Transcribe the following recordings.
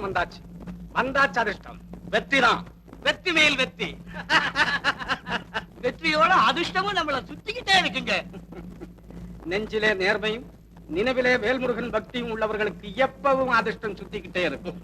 அதிர்ஷ்டம் வந்தாச்சு. வந்தாச்சு அதிர்ஷ்டம். வெற்றிதான், வெற்றி மேல் வெற்றி. வெற்றியோட அதிர்ஷ்டமும் நம்மள சுத்திக்கிட்டே இருக்குங்க. நெஞ்சிலே நேர்மையும் நினைவிலே வேல்முருகன் பக்தியும் உள்ளவர்களுக்கு எப்பவும் அதிர்ஷ்டம் சுத்திக்கிட்டே இருக்கும்.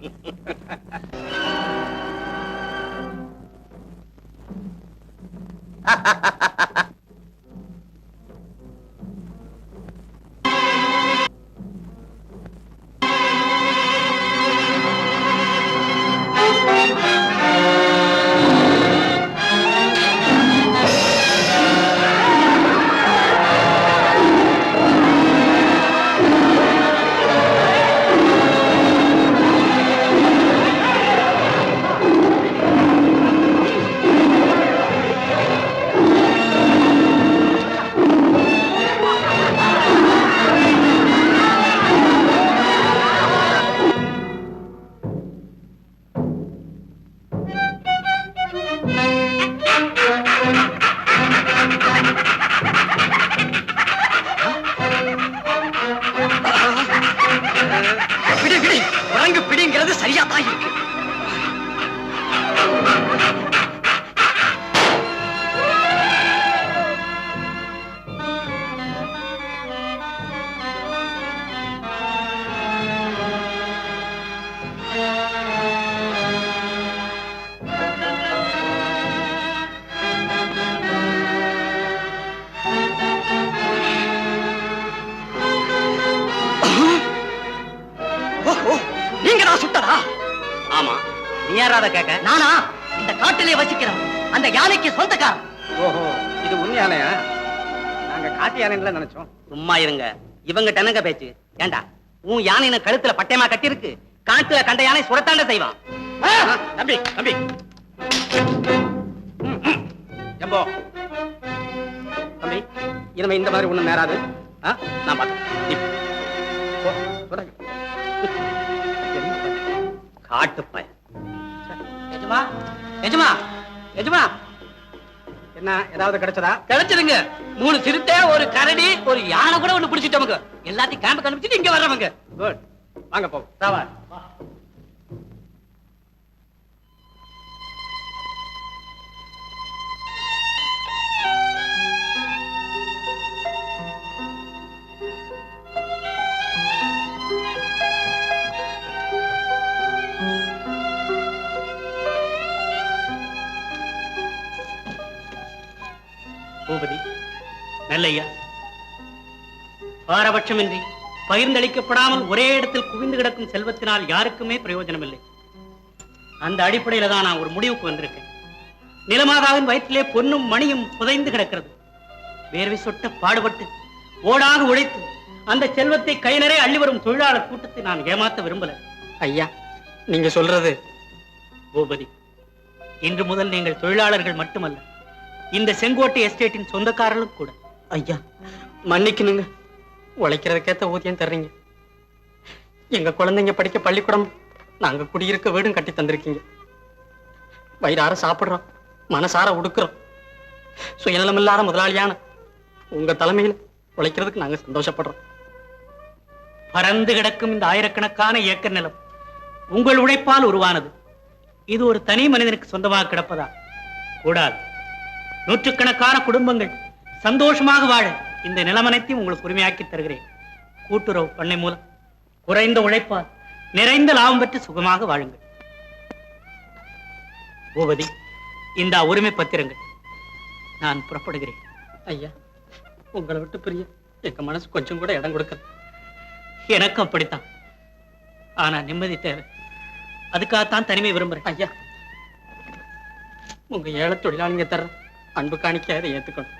பிடிங்கிறது சரியா தான் இருக்கு. ஆமா, நீ யாராத கேட்க? நானா இந்த காட்டிலே வசிக்கிறேன், அந்த யானைக்கு சொந்தக்காரன். ஓஹோ, இது உன் யானையா? நாங்க காட்டு யானைன்னு நினைச்சோம். சும்மா இருங்க, இவங்க டனங்க பேச்சு. ஏண்டா, உன் யானை கழுத்துல பட்டயமா கட்டி இருக்கு, காட்டுல கண்ட யானை சுரத்தாண்ட செய்வான். தம்பி தம்பி ஜம்போ, தம்பி இனிமே இந்த மாதிரி ஒண்ணும் நேராது. நான் பார்த்தேன். காட்டு பையன். எஜமா எஜமா எஜமா, என்ன ஏதாவது கிடைச்சதா? கிடைச்சதுங்க. 3 சிறுத்தை, ஒரு கரடி, ஒரு யானை கூட ஒண்ணு பிடிச்சிட்டோமுங்க. எல்லாத்தையும் கேம்புக்கு அனுப்பிச்சுட்டு இங்க வர்றவங்க. குட், வாங்க போ. பூபதி, நல்லையா, பாரபட்சமின்றி பகிர்ந்தளிக்கப்படாமல் ஒரே இடத்தில் குவிந்து கிடக்கும் செல்வத்தினால் யாருக்குமே பிரயோஜனம் இல்லை. அந்த அடிப்படையில தான் நான் ஒரு முடிவுக்கு வந்திருக்கேன். நிலமாதாவின் வயிற்றிலே பொன்னும் மணியும் புதைந்து கிடக்கிறது. வேர்வை சொட்ட பாடுபட்டு ஓடாக உழைத்து அந்த செல்வத்தை கை நிறைய அள்ளி வரும் தொழிலாளர் கூட்டத்தை நான் ஏமாத்த விரும்பல. ஐயா, நீங்க சொல்றது. பூபதி, இன்று முதல் நீங்கள் தொழிலாளர்கள் மட்டுமல்ல, இந்த செங்கோட்டை எஸ்டேட்டின் சொந்தக்காரர்களும் கூட. ஐயா, மன்னிக்கணுங்க. உழைக்கிறதுக்கேத்த ஊதியம் தர்றீங்க. எங்க குழந்தைங்க படிக்க பள்ளிக்கூடம், நாங்க குடியிருக்க வீடும் கட்டி தந்திருக்கீங்க. வயிறார சாப்பிடுறோம், மனசார உடுக்கிறோம். சுயநலமில்லாத முதலாளியான உங்க தலைமையில் உழைக்கிறதுக்கு நாங்க சந்தோஷப்படுறோம். பறந்து கிடக்கும் இந்த ஆயிரக்கணக்கான ஏக்கர் நிலம் உங்கள் உழைப்பால் உருவானது. இது ஒரு தனி மனிதனுக்கு சொந்தமாக கிடப்பதா? கூடாது. நூற்றுக்கணக்கான குடும்பங்கள் சந்தோஷமாக வாழ இந்த நிலமனைத்தையும் உங்களுக்கு உரிமையாக்கி தருகிறேன். கூட்டுறவு பண்ணை மூலம் குறைந்த உழைப்பால் நிறைந்த லாபம் பெற்று சுகமாக வாழுங்கள். பூபதி, இந்த உரிமை பத்திரங்கள். நான் புறப்படுகிறேன். ஐயா, உங்களை விட்டு பிரிய எங்க மனசு கொஞ்சம் கூட இடம் கொடுக்க. எனக்கும் அப்படித்தான். ஆனா நிம்மதி தேவை. அதுக்காகத்தான் தனிமை விரும்புறேன். ஐயா, உங்க ஏழை தொழிலாளிங்க தர அன்பு காணிக்க அதை ஏத்துக்கணும்.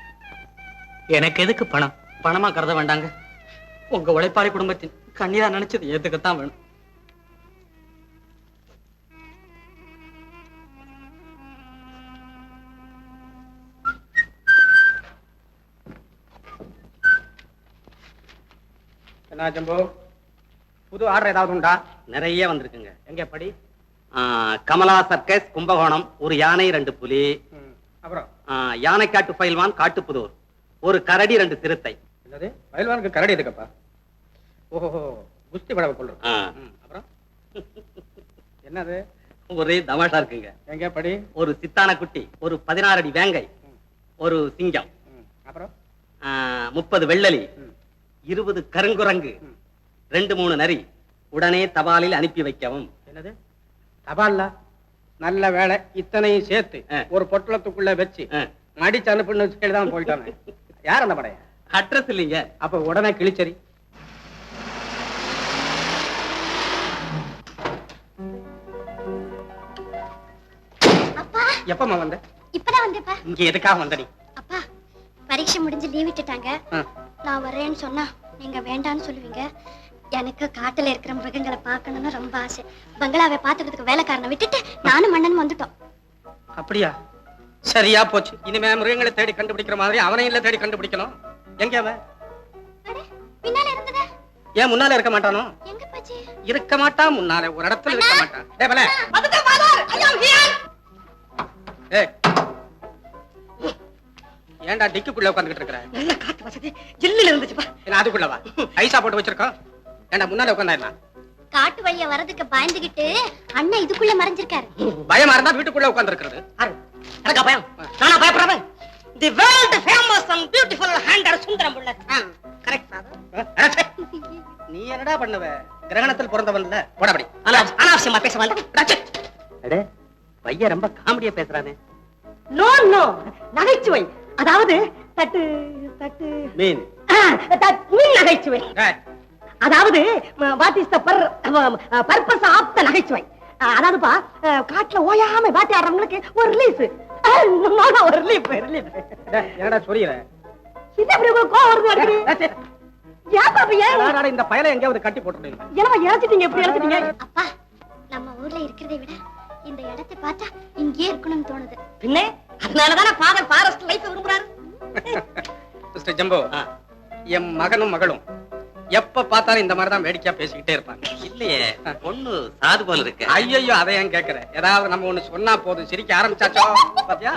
எனக்கு எதுக்கு பணம்? பணமா கருத வேண்டாங்க. உங்க உழைப்பாளி குடும்பத்தின் கண்ணீரா நினைச்சது ஏத்துக்கத்தான் வேணும். என்ன ஜம்போ, புது ஆர்டர் ஏதாவது உண்டா? நிறைய வந்திருக்குங்க. எங்க படி? கமலா சர்க்கஸ், கும்பகோணம், ஒரு யானை 2 புலி, அப்புறம் யானைக்காட்டு பயில்வான், காட்டுப்புதூர், ஒரு கரடி, 2 சிறுத்தை. என்னது, பயில்வானுக்கு கரடி எதுக்கப்பா? ஓஹோ, குஸ்தி படவை கொள்றோம். அப்புறம் என்னது? ஒரே தமாஷா இருக்குங்க. எங்க படி? ஒரு சித்தான குட்டி, ஒரு 16 அடி வேங்கை, ஒரு சிங்கம், அப்புறம் 30 வெள்ளலி, 20 கருங்குரங்கு, 2-3 நரி. உடனே தபாலில் அனுப்பி வைக்கவும். என்னது? தபால்ல? நல்ல வேலை, இத்தனையும் சேர்த்து ஒரு பொட்டலத்துக்குள்ள வச்சு மடிச்சு அனுப்புன்னு தான் போயிட்டாங்க. யார் அந்த படைய? அட்ரஸ் இல்லைங்க. அப்ப உடனே கிழிச்சரி. அப்பா எப்பமா வந்த? இப்பதான் வந்தேப்பா. இங்க எதுக்காக வந்த நீ? அப்பா பரீட்சை முடிஞ்சு லீவ் விட்டுட்டாங்க. நான் வரேன்னு சொன்னா நீங்க வேண்டான்னு சொல்லுவீங்க. எனக்கு காட்டுல இருக்கிற மிருகங்களை பார்க்கணும்னு ரொம்ப ஆசை. பங்களாவை பாத்துக்கிறதுக்கு வேலைக்காரனை விட்டுட்டு நானும் மன்னனும் வந்துட்டோம். அப்படியா? சரியா போச்சு. இனிமே மிருகங்களை தேடி கண்டுபிடிக்கிற மாதிரி அவனையும் இல்ல தேடி கண்டுபிடிக்கணும். எங்க அவன்? பின்னால இருந்ததே. ஏன் முன்னால இருக்க மாட்டானோ? எங்க போச்சு? இருக்க மாட்டான், முன்னால ஒரு இடத்துல இருக்க மாட்டான். டேய் பலே. வந்துட்டேன் ஃாதர். I am here. ஏய். ஏன்டா டிக்குக்குள்ள உட்கார்ந்துட்டு இருக்கற? நல்ல காத்து வசதி ஜில்லுல இருந்துச்சுப்பா. என்ன அதுக்குள்ள வா? ஐஸா போட்டு வச்சிருக்கோம். ஏன்டா முன்னால உட்கார்ந்தாயிரலாம்? காட்டு வழியா வரதுக்கு பயந்துகிட்டு அண்ணன் இதுக்குள்ள மறைஞ்சிருக்காரு. பயமா இருந்தா வீட்டுக்குள்ள உட்கார்ந்து இருக்கிறது. எனக்கு பயம். நானா பயப்படுறேன்? The world famous and beautiful hunter Sundaram புள்ள. Correct father. நீ என்னடா பண்ணுவ? கிரகணத்தில் பிறந்தவன்ல. போடபடி. அனாவசியமா பேச வேண்டாம். அடே பையன் ரொம்ப காமெடியா பேசுறானே. நோ நோ, நகைச்சுவை. அதாவது தட்டு தட்டு மீன். மீன் நகைச்சுவை. டேய். அதாவது what is the purpose of the நகைச்சுவை. அதாவதுப்பா காட்டுல ஓயாம வேட்டையாடுறவங்களுக்கு ஒரு ரிலீஸ். ஒரு ரிலீஃப். டேய் என்னடா சொல்றீற? இது அப்படி உங்களுக்கு கோவம் வருது அடிக்கடி. ஏன் பாப்பா ஏன்? நாடா இந்த பயலை எங்கயாவது கட்டி போட்டுறீங்க. என்னமா இறச்சிட்டீங்க இப்படி இறச்சிட்டீங்க? அப்பா நம்ம ஊர்ல இருக்கிறதை விட இந்த இடத்தை பார்த்தா இங்கே இருக்கணும்னு தோணுது. பின்ன அதனாலதானே ஃாதர் ஃபாரஸ்ட் லைஃப் விரும்புறாரு. மிஸ்டர் ஜம்போ, என் மகனும் மகளும் எப்ப பார்த்தாலும் இந்த மாதிரி தான் வேடிக்கையா பேசிக்கிட்டே இருப்பாங்க. இல்லையே, பொண்ணு சாது போல இருக்கு. ஐயோ அதை ஏன் கேக்குற? ஏதாவது நம்ம ஒண்ணு சொன்னா போதும் சிரிக்க ஆரம்பிச்சாச்சோ. பாத்தியா?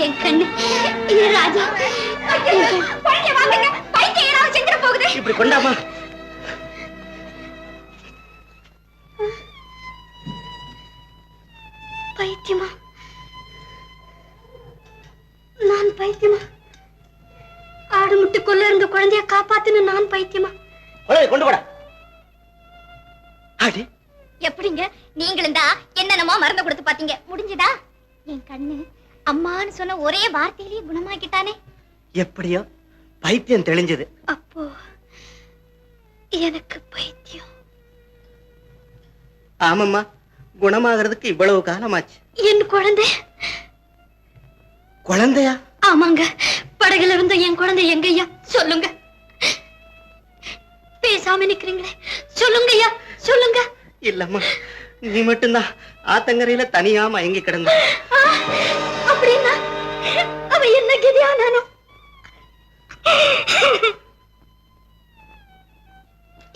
என் கண்ணு ராஜா. போகுது. இப்படி கொண்டாமா. பைத்தியமா? நான் பைத்தியமா? ஆடு முட்டுக்குள்ள இருந்த குழந்தைய காப்பாத்துன நான் பைத்தியமா? கொண்டு போடா. அடி எப்படிங்க நீங்களும் தான் என்னென்னமோ மருந்து கொடுத்து பாத்தீங்க, முடிஞ்சதா? என் கண்ணு அம்மான்னு சொன்ன ஒரே வார்த்தையிலேயே குணமாக்கிட்டானே. எப்படியோ பைத்தியம் தெளிஞ்சது. அப்போ எனக்கு பைத்தியம். ஆமாம்மா, குணமாகிறதுக்கு இவ்வளவு காலமாச்சு. என் குழந்தை? குழந்தையா? ஆமாங்க, படகுல இருந்த என் குழந்தை எங்கய்யா? சொல்லுங்க. பேசாம நிக்கிறீங்களே, சொல்லுங்கய்யா, சொல்லுங்க. இல்லம்மா, நீ மட்டும்தான் ஆத்தங்கரையில தனியா மயங்கி கிடந்த. அப்படின்னா அவ என்ன கதியானானோ?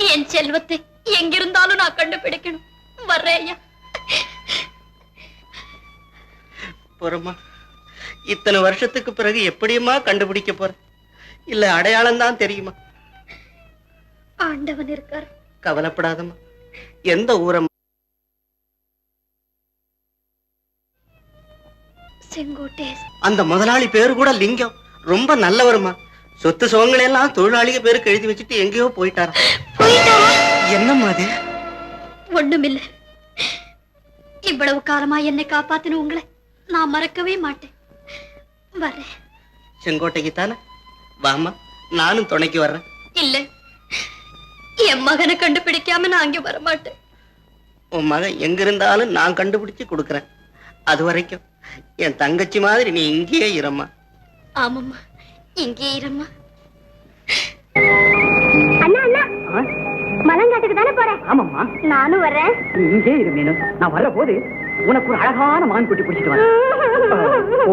என் செல்வத்தை எங்கிருந்தாலும் நான் கண்டுபிடிக்கணும். வர்றேன் ஐயா. போறம்மா, இத்தனை வருஷத்துக்கு பிறகு எப்படியுமா கண்டுபிடிக்க போற? இல்ல அடையாளம் தான் தெரியுமா? ஆண்டவன் இருக்கார். கவலைப்படாதம்மா. எந்த ஊரம்? செங்கோட்டை. அந்த முதலாளி பேரு கூட லிங்கம். ரொம்ப நல்லவருமா. சொத்து சுகங்களை எல்லாம் தொழிலாளிக பேருக்கு எழுதி வச்சுட்டு எங்கேயோ போயிட்டாரா? என்னம்மா அது? ஒண்ணுமில்ல. இவ்வளவு காலமா என்னை காப்பாத்தின உங்களை நான் மறக்கவே மாட்டேன். வர்றேன். செங்கோட்டைக்கு தானே? வாமா, நானும் துணைக்கு வர்றேன். இல்ல, என் மகனை கண்டுபிடிக்காம நான் அங்க வர மாட்டேன். உன் மகன் எங்க இருந்தாலும் நான் கண்டுபிடிச்சு கொடுக்கறேன். அது வரைக்கும் என் தங்கச்சி மாதிரி நீ இங்கேயே இரும்மா. ஆமாம்மா, இங்கே இரும்மா. அண்ணா அண்ணா, மலங்காட்டுக்கு தானே போறேன்? ஆமாம்மா, நானும் வர்றேன். இங்கே இரு மீனு. நான் வர்ற போது உனக்கு ஒரு அழகான மான் குட்டி பிடிச்சிட்டு வரேன்.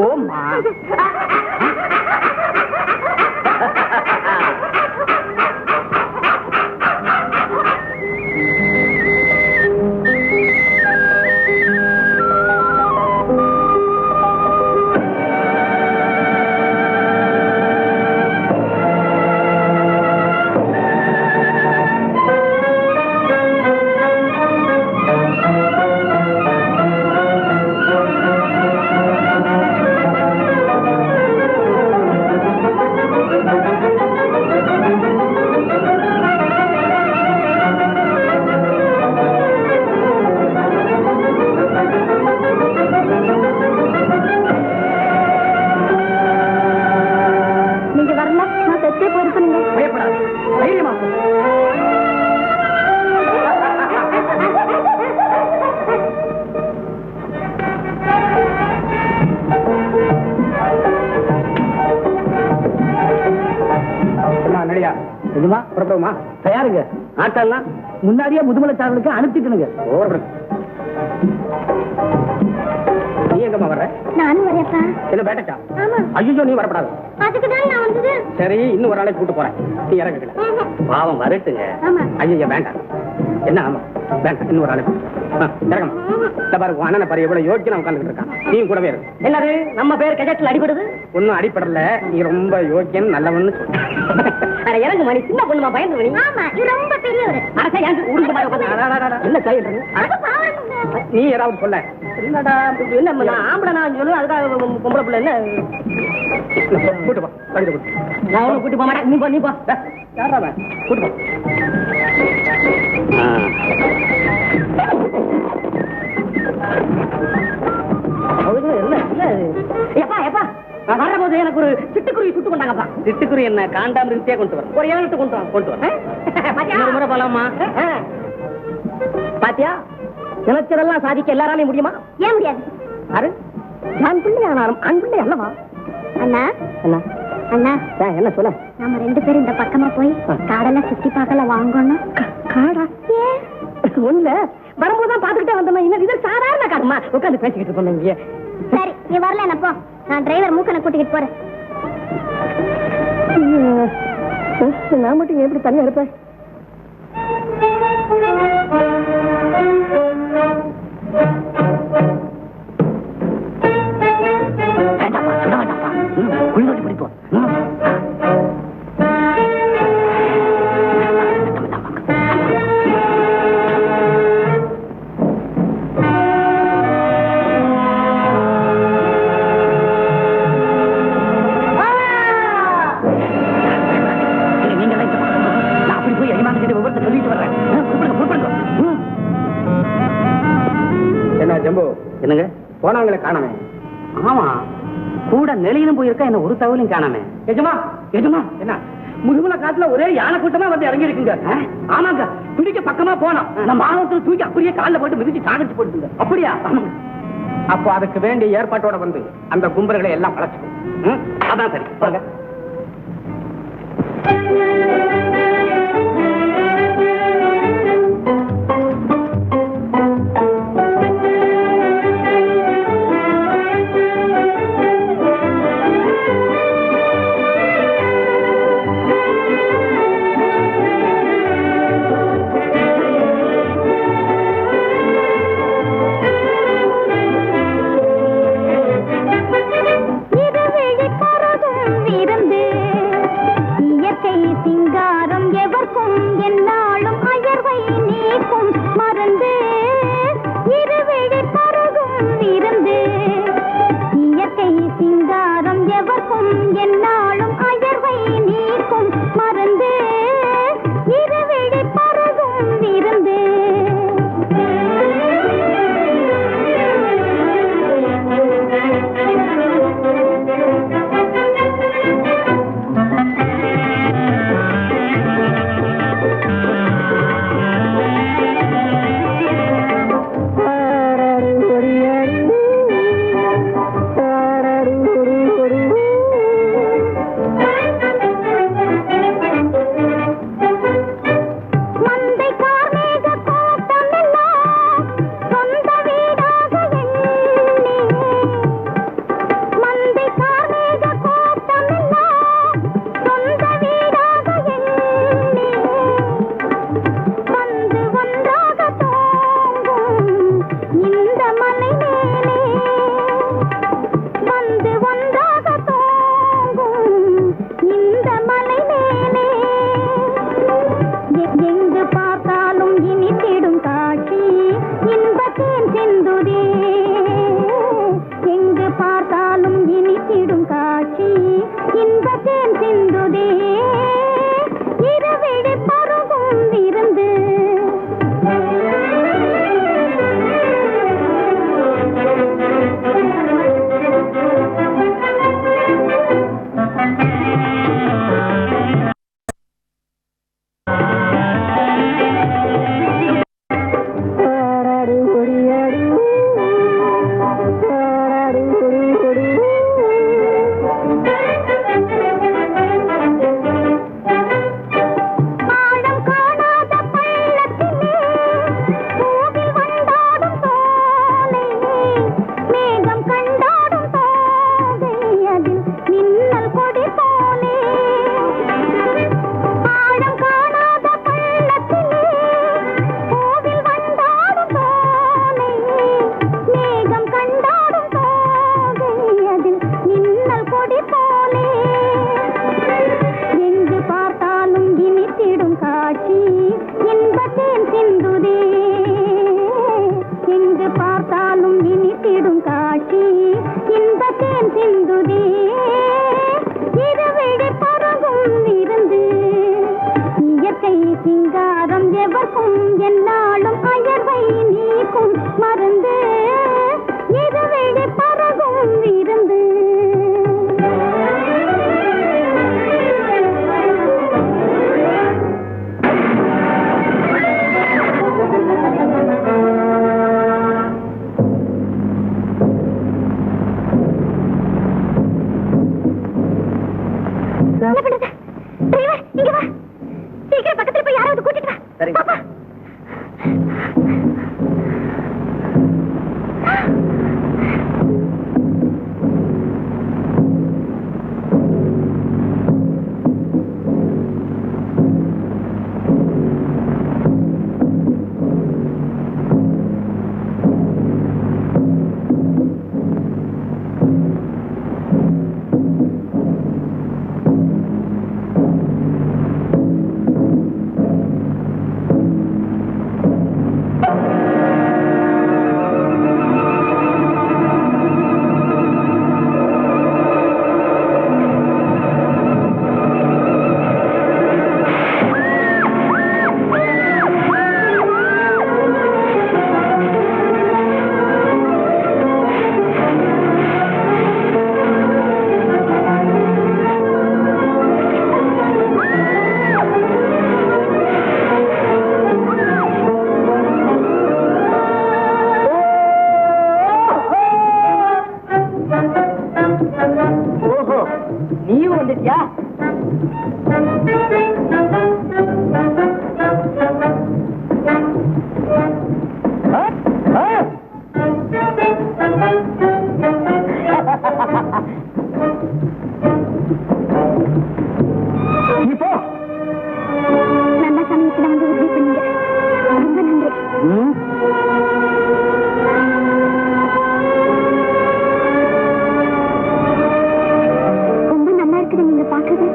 ஓம்மா. ஐயா எதுமா புறப்படுமா தயாருங்க ஆட்டெல்லாம் முன்னாடியே முதுமலை சாரலுக்கு அனுப்பிட்டுனுங்க நீ எங்கம்மா வர்ற நானும் வரேப்பா. என்ன பேட்டச்சா ஆமா. ஐயோ நீ வரப்படாது அதுக்குதான் நான் வந்தது. சரி இன்னும் ஒரு ஆளை கூட்டு போறேன் நீ இறங்குல பாவம் வரட்டுங்க ஆமா. ஐயோ வேண்டாம் என்ன ஆமா வேண்டாம் இன்னும் ஒரு ஆளை இறங்கம்மா இந்த பாரு உன் அண்ணனை பாரு எவ்வளவு யோக்கியம் உட்காந்துட்டு இருக்கான் நீயும் கூடவே இருக்கு என்னது நம்ம பேர் கஜெட்ல அடிபடுது? ஒன்னும் அடிப்படல நீ ரொம்ப யோக்கியம் நல்லவன்னு சொல்ற அட இறங்கு மணி, சின்ன பொண்ணுமா பயந்து மணி. ஆமா, இது ரொம்ப பெரியவர். அரசா எனக்கு உருண்டு மாதிரி உட்கார்ந்து என்ன கையில் நீ ஏதாவது சொல்ல என்னடா என்ன நான் ஆம்பளை நான் சொல்லு அதுக்காக பொம்பளை பிள்ளை என்ன கூட்டு போ கழுத கூட்டு நான் ஒன்னும் கூட்டி போக மாட்டேன். நீ போ நீ போ. யாரா அவன்? கூட்டு போ என்ன என்ன எப்பா எப்பா வர்ற போது எனக்கு ஒரு சிட்டுக்குருவி சுட்டு கொண்டாங்கப்பா. சிட்டுக்குருவி என்ன காண்டாமிருந்தே கொண்டு வர ஒரு 7 கொண்டு வரேன். இன்னொரு முறை போலாமா? பாத்தியா நினைச்சதெல்லாம் சாதிக்க எல்லாராலையும் முடியுமா? ஏன் முடியாது? அரு நான் பிள்ளை ஆனாலும் ஆண் பிள்ளை அல்லவா? அண்ணா என்ன அண்ணா என்ன சொல்ல? நம்ம 2 பேரும் இந்த பக்கமா போய் காடெல்லாம் சுத்தி பார்க்கல வாங்கணும். காடா? ஒண்ணுல வரும்போதுதான் பாத்துக்கிட்டே வந்தோம். இன்னும் இது சாதாரண காடுமா? உட்காந்து பேசிக்கிட்டு இருக்கோம் இங்க. சரி நீ வரல என்னப்போ நான் டிரைவர் மூக்கனை கூட்டிக்கிட்டு போறேன். நான் மட்டும் எப்படி தனியா இருப்பேன்? வேண்டாப்பா சொல்ல வேண்டாப்பா குளிரோட்டி பிடிப்போம். என்ன ஜம்பு என்னங்க போனவங்களை காணாமே? ஆமா கூட நிலையிலும் போயிருக்கா என்ன ஒரு தகவலும் காணாமே. எஜமா எஜமா என்ன முதுமலை காட்டுல ஒரே யானை கூட்டமா வந்து இறங்கி இருக்குங்க. ஆமாங்க பிடிக்க பக்கமா போனோம். நம்ம மாதத்துல தூக்கி அப்படியே காலில் போட்டு மிதிச்சு சாகடிச்சு போட்டுங்க. அப்படியா? அப்போ அதுக்கு வேண்டிய ஏற்பாட்டோட வந்து அந்த கும்பர்களை எல்லாம் பழச்சுக்கும். அதான் சரி பாருங்க. சீக்கிரம் பக்கத்துல போய் யாராவது கூட்டிட்டு வா. சரிங்க. பாப்பா. நீயும் வந்துட்டியா? இப்போ நல்ல சமயத்துல வந்து உதவி பண்ணீங்க. ரொம்ப நன்றி. ரொம்ப நல்லா இருக்குது நீங்க பாக்குறது.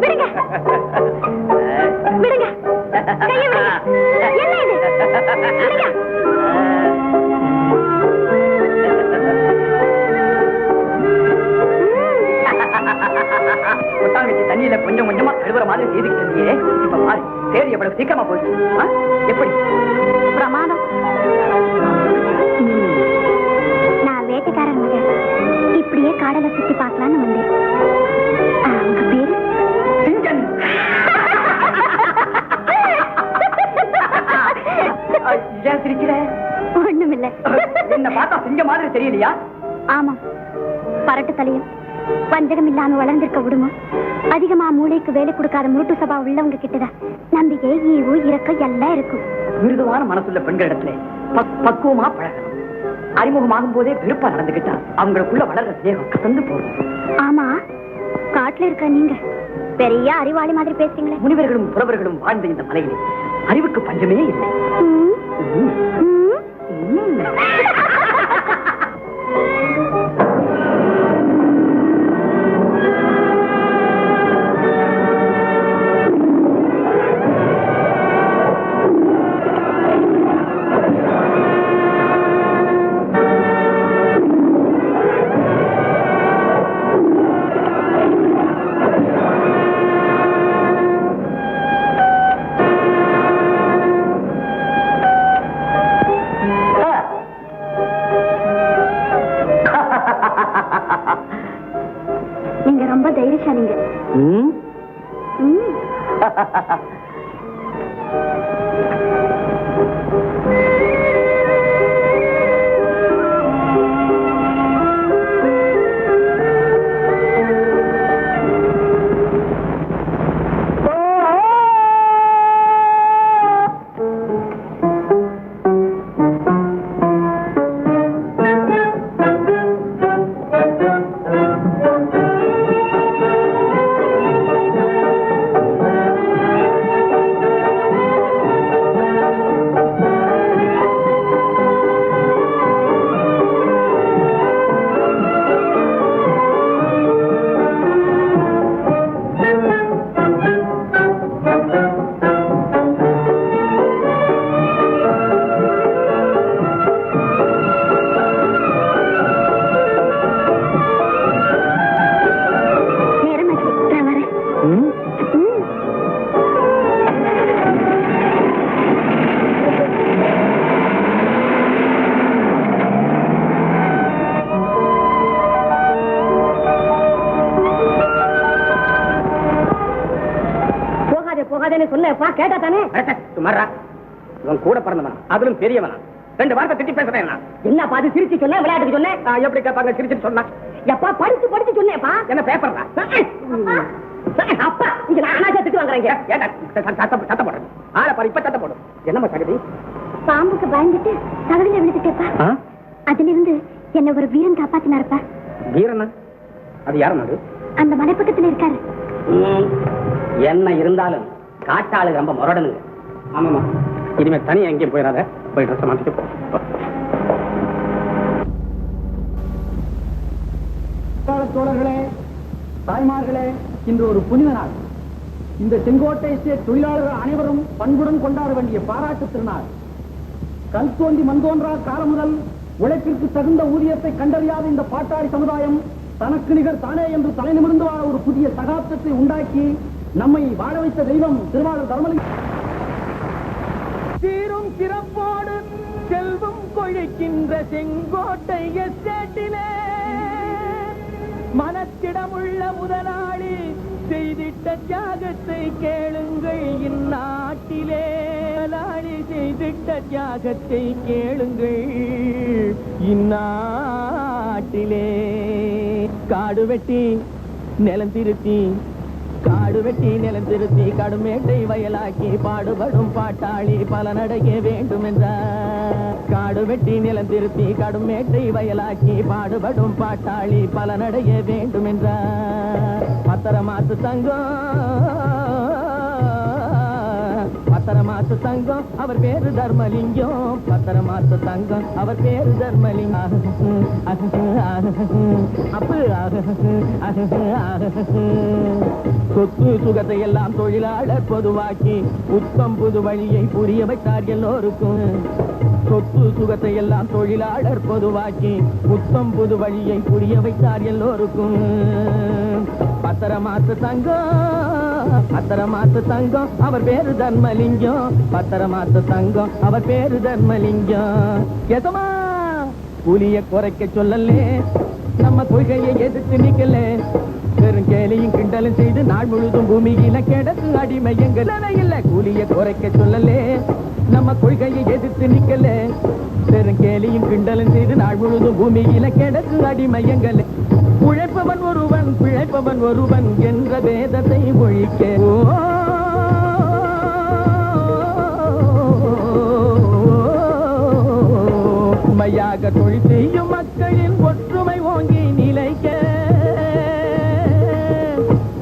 விடுங்க விடுங்க கையை விடுங்க. என்ன இது? விடுங்க. கொட்டாங்கச்சி தண்ணியில கொஞ்சம் கொஞ்சமா கழுவுற மாதிரி செய்துக்கிட்டு இருந்தியே, இப்ப பாரு தேடி எவ்வளவு சீக்கிரமா போயிடுச்சு. எப்படி? பிரமாதம். நான் வேட்டைக்காரன் மகன். இப்படியே காடலை சுத்தி பார்க்கலான்னு வந்தேன். உங்க பேரு? சிங்கன். ஏன் சிரிக்கிற? ஒண்ணுமில்ல. என்ன பார்த்தா சிங்க மாதிரி தெரியலையா? ஆமா, பரட்டு தலையும் வஞ்சகம் இல்லாம வளர்ந்திருக்க விடுமோ. அதிகமா மூளைக்கு வேலை கொடுக்காத முருட்டு சபா உள்ளவங்க கிட்டதான் நம்பிக்கை, ஈவு, இரக்கம் எல்லாம் இருக்கும். மிருதுவான மனசுள்ள பெண்களிடத்துல பக்குவமா பழகணும். அறிமுகமாகும் போதே விருப்பம் நடந்துகிட்டா அவங்களுக்குள்ள வளர்ற சேகம் கசந்து போகும். ஆமா, காட்டுல இருக்க நீங்க பெரிய அறிவாளி மாதிரி பேசுறீங்களே. முனிவர்களும் புறவர்களும் வாழ்ந்த இந்த மலையிலே அறிவுக்கு பஞ்சமே இல்லை. நீங்க ரொம்ப தைரியசாலிங்க. மாட்டேன்னு சொன்னேப்பா, கேட்டா தானே? சுமாரா இவன் கூட பிறந்தவனா, அதிலும் பெரியவனா, 2 வார்த்தை திட்டி பேசுறேன். என்ன பாது சிரிச்சு சொன்னேன், விளையாட்டுக்கு சொன்னேன். எப்படி கேட்பாங்க சிரிச்சுட்டு சொன்னா? எப்பா படிச்சு படிச்சு சொன்னேப்பா. என்ன பேப்பர்ல அப்பா இங்க நான் அனாஜத்துக்கு வாங்குறேங்க. சத்த போடுறது ஆளை பாரு, இப்ப சத்த போடும். என்னம்மா சகதி? பாம்புக்கு பயந்துட்டு தகவல விழுந்துட்டேப்பா. அதுல இருந்து என்ன ஒரு வீரன் காப்பாத்தினாருப்பா. வீரனா? அது யாரும் அது? அந்த மலை பக்கத்துல இருக்காரு. என்ன இருந்தாலும் காட்டாளு ரொம்ப முரடனுங்க. ஆமாமா, இனிமே தனியா எங்கேயும் போயிடாத, போய் ட்ரெஸ் மாத்திட்டு போ. தோழர்களே, தாய்மார்களே, இன்று ஒரு புனித நாள். இந்த செங்கோட்டை எஸ்டேட் தொழிலாளர்கள் அனைவரும் பண்புடன் கொண்டாட வேண்டிய பாராட்டு திருநாள். கல் தோண்டி மண் தோன்றா காலம் முதல் உழைப்பிற்கு தகுந்த ஊதியத்தை கண்டறியாத இந்த பாட்டாளி சமுதாயம் தனக்கு நிகர் தானே என்று தலை நிமிர்ந்து வாழ ஒரு புதிய சகாப்தத்தை உண்டாக்கி நம்மை வாழ வைத்த தெய்வம் திருவாளர் தர்மலிங்கம். சீரும் சிறப்போடு செல்வம் கொழிக்கின்ற செங்கோட்டை எஸ்டேட்டிலே மனத்திடமுள்ள முதலாளி செய்திட்ட தியாகத்தை கேளுங்கள். இந்நாட்டிலே முதலாளி செய்திட்ட தியாகத்தை கேளுங்கள். இந்நாட்டிலே காடு வெட்டி நிலம் திருத்தி, காடு வெட்டி நிலம் திருத்தி கடுமேட்டை வயலாக்கி பாடுபடும் பாட்டாளி பலனடைய வேண்டும் என்றார். காடு வெட்டி நிலம் திருத்தி கடுமேட்டை வயலாக்கி பாடுபடும் பாட்டாளி பலனடைய வேண்டும் என்றார். பத்திரமாத்து தங்கம் அவர் பேரு தர்மலிங்கம். பத்திரமாத்து தங்கம் அவர் பேரு தர்மலிங்கம். சொத்து சுகத்தை எல்லாம் தொழிலாளர் பொதுவாக்கி உத்தம் புது வழியை புரிய வைத்தார் எல்லோருக்கும். சொத்து சுகத்தை எல்லாம் தொழிலாளர் பொதுவாக்கி உத்தம் புது வழியை புரிய வைத்தார் எல்லோருக்கும். பத்திரமாத்து தங்கம் அவர் பேரு தர்மலிங்கம். பத்திரமாத்து தங்கம் அவர் பேரு தர்மலிங்கம். எதமா கூலிய குறைக்க சொல்லலே, நம்ம கொள்கையை எதிர்த்து நிக்கல. பெரும் கேலியும் கிண்டலும் செய்து நாள் முழுதும் பூமியில கிடக்கு அடிமை எங்கள் இல்ல. கூலிய குறைக்க சொல்லலே, நம்ம கொள்கையை எதிர்த்து நிக்கல. பெரும் கேலியும் கிண்டலும் செய்து நாள் முழுதும் பூமியில கிடக்கு அடிமை எங்கள். உழைப்பவன் ஒருவன் பிழைப்பவன் ஒருவன் என்ற வேதத்தை ஒழிக்க உண்மையாக தொழில் செய்யும் மக்களின் ஒற்றுமை ஓங்கி நிலைக்க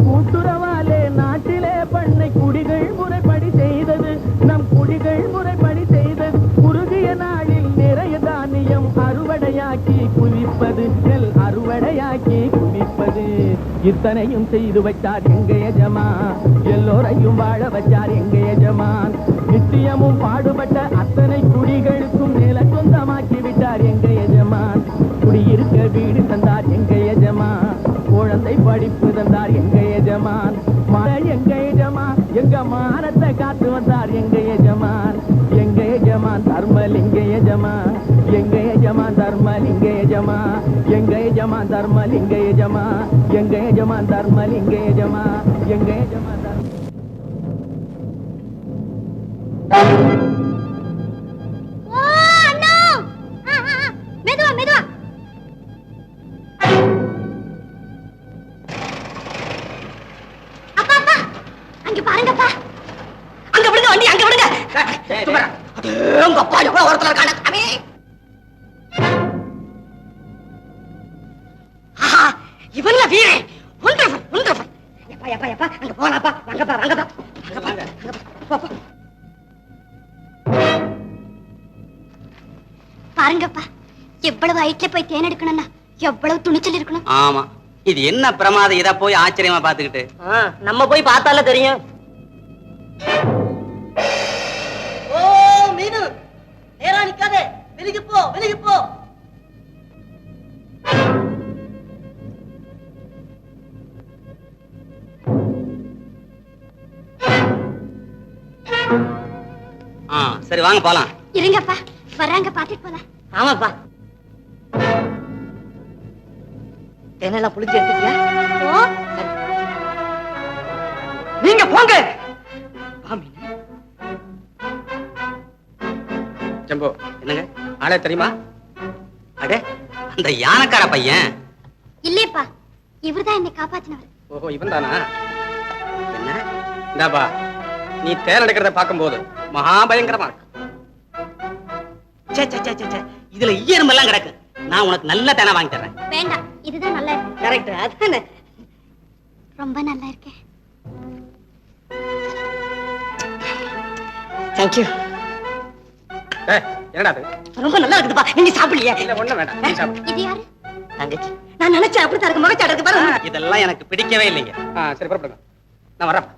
கூட்டுறவாலே நாட்டிலே பண்ணை குடிகள் முறைப்படி செய்தது. நம் குடிகள் முறைப்படி செய்தது. குறுகிய நாளில் நிறைய தானியம் அறுவடையாக்கி குவிப்பது, நெல் அறுவடையாக்கி குவிப்பது. இத்தனையும் செய்து வைத்தார் எங்க எஜமான். எல்லோரையும் வாழ வச்சார் எங்க எஜமான். நித்தியமும் பாடுபட்ட அத்தனை குடிகளுக்கும் நில சொந்தமாக்கி விட்டார் எங்க எஜமான். குடியிருக்க வீடு தந்தார் எங்க எஜமான். குழந்தை படிப்பு தந்தார் எங்க எஜமான். எங்க எஜமான் எங்க மானத்தை காத்து வந்தார் எங்க எஜமான். எங்க எஜமான் தர்மலிங்க எஜமான். எங்க எஜமான் தர்மலிங்க எஜமான். எங்க எஜமான் தர்மலிங்க எஜமான். எங்க எஜமான் தர்மலிங்க எஜமான். எங்க எஜமான் மெதுவா மெதுவா. அப்பா அப்பா அங்க பாருங்கப்பா. அங்க விடுங்க வண்டி, அங்க விடுங்க. உங்க அப்பா எவ்வளவு ஒருத்தர் இருக்கான. இவன்ல வீரன். ஒன்றவர் ஒன்றவர். எப்பா எப்பா எப்பா அங்க போலாப்பா. வாங்கப்பா வாங்கப்பா வாங்கப்பா. பாருங்கப்பா, எவ்வளவு ஹைட்ல போய் தேன் எடுக்கணும்னா எவ்வளவு துணிச்சல் இருக்கணும். ஆமா, இது என்ன பிரமாதம். இத போய் ஆச்சரியமா பாத்துக்கிட்டு நம்ம போய் பார்த்தால தெரியும். ஓ மீனு, நேரா நிக்காதே, வெளிய போ வெளிய போ. சரி வாங்க போலாம். இருங்கப்பா, வராங்க பாத்துட்டு போலாம். ஆமாப்பா. தேனெல்லாம் புளிச்சு எடுத்துக்கியா? ஓ, நீங்க போங்க. சிம்பு, என்னங்க? ஆளே தெரியுமா? அடே, அந்த யானைக்கார பையன். இல்லையப்பா, இவர்தான் என்னை காப்பாத்தினவர். ஓஹோ, இவன் தானா? என்ன? இந்தாப்பா, நீ தேன் எடுக்கிறத பார்க்கும்போது மகாபயங்கரமா இருக்கு. சே, சே, சே, சே, சே. இதுல ஈயரும்பெல்லாம் கிடக்கு. நான் உனக்கு நல்ல தேனை வாங்கி தர்றேன். வேண்டாம், இதுதான் நல்லா இருக்கு. கரெக்ட், அதானே. ரொம்ப நல்லா இருக்கேன். தேங்க்யூ. ஏய், என்னடா அது? ரொம்ப நல்லா இருக்குதுப்பா. நீங்க சாப்பிடலையே? இல்ல, ஒண்ணும் வேண்டாம், நீ சாப்பிடு. இது யாரு? தங்கச்சி, நான் நினைச்சேன் அப்படித்தான் இருக்கு. முகச்சாடு இருக்கு பாருங்க. இதெல்லாம் எனக்கு பிடிக்கவே இல்லைங்க. சரி, புறப்படுங்க. நான் வரேன்.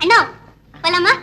அண்ணா, போலாமா?